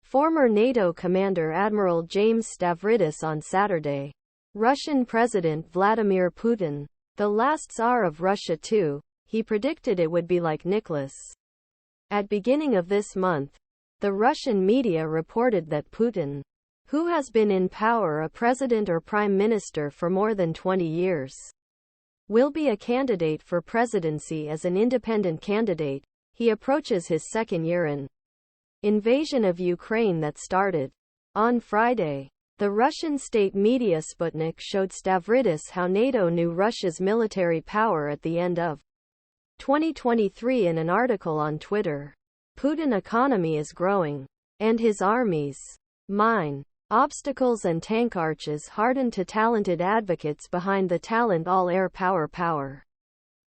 former NATO commander Admiral James Stavridis on Saturday. Russian President Vladimir Putin, the last Tsar of Russia too, he predicted it would be like Nicholas. At beginning of this month, the Russian media reported that Putin, who has been in power a president or prime minister for more than 20 years, will be a candidate for presidency as an independent candidate. He approaches his second year in invasion of Ukraine that started on Friday. The Russian state media Sputnik showed Stavridis how NATO knew Russia's military power at the end of 2023 in an article on Twitter. Putin's economy is growing, and his armies mine obstacles and tank arches hardened to talented advocates behind the talent all-air power.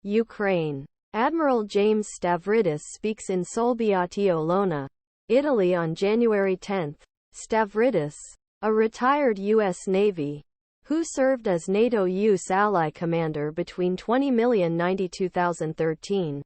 Ukraine. Admiral James Stavridis speaks in Solbiati-Olona, Italy on January 10. Stavridis, a retired U.S. Navy, who served as NATO U.S. ally commander between 20,092,013,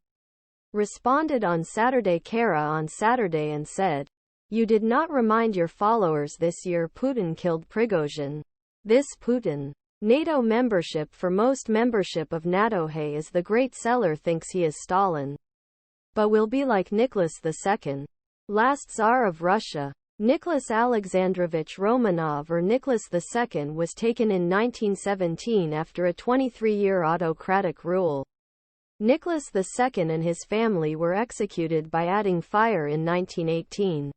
responded on Saturday Kara on Saturday and said, "You did not remind your followers this year Putin killed Prigozhin. This Putin. NATO membership for most membership of NATO hey is the great seller thinks he is Stalin. But will be like Nicholas II. Last Tsar of Russia. Nicholas Alexandrovich Romanov or Nicholas II was taken in 1917 after a 23-year autocratic rule. Nicholas II and his family were executed by adding fire in 1918.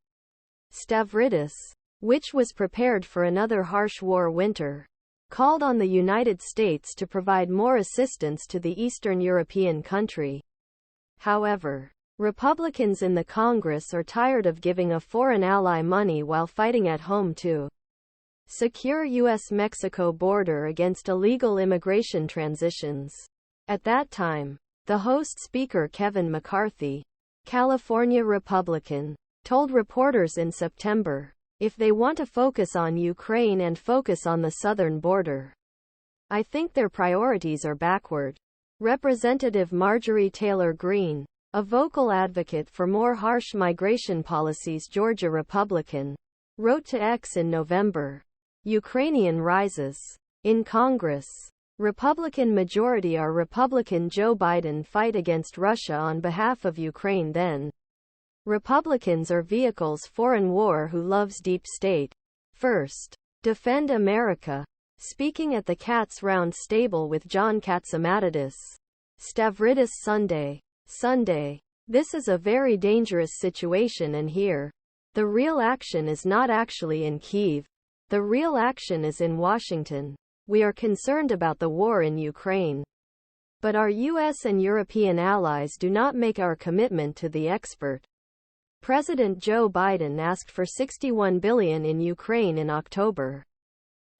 Stavridis, which was prepared for another harsh war winter, called on the United States to provide more assistance to the Eastern European country. However, Republicans in the Congress are tired of giving a foreign ally money while fighting at home to secure U.S.-Mexico border against illegal immigration transitions. At that time, the host Speaker Kevin McCarthy, California Republican, told reporters in September, if they want to focus on Ukraine and focus on the southern border, I think their priorities are backward. Representative Marjorie Taylor Greene, a vocal advocate for more harsh migration policies, Georgia Republican, wrote to X in November, Ukrainian rises in Congress. Republican majority are Republican Joe Biden fight against Russia on behalf of Ukraine then. Republicans are vehicles foreign war who loves deep state. First, defend America. Speaking at the Katz Round Table with John Katzimatidis. Stavridis Sunday. This is a very dangerous situation and here. The real action is not actually in Kyiv. The real action is in Washington. We are concerned about the war in Ukraine. But our U.S. and European allies do not make our commitment to the expert. President Joe Biden asked for $61 billion in Ukraine in October.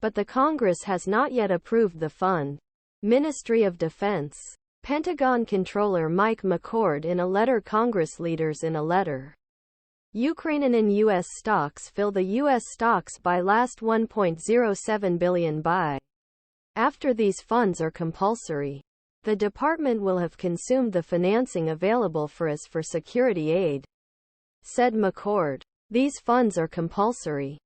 But the Congress has not yet approved the fund. Ministry of Defense. Pentagon Controller Mike McCord in a letter. Congress leaders in a letter. Ukrainian and U.S. stocks fill the U.S. stocks by last $1.07 billion by. After these funds are compulsory, the department will have consumed the financing available for us for security aid, said McCord. These funds are compulsory.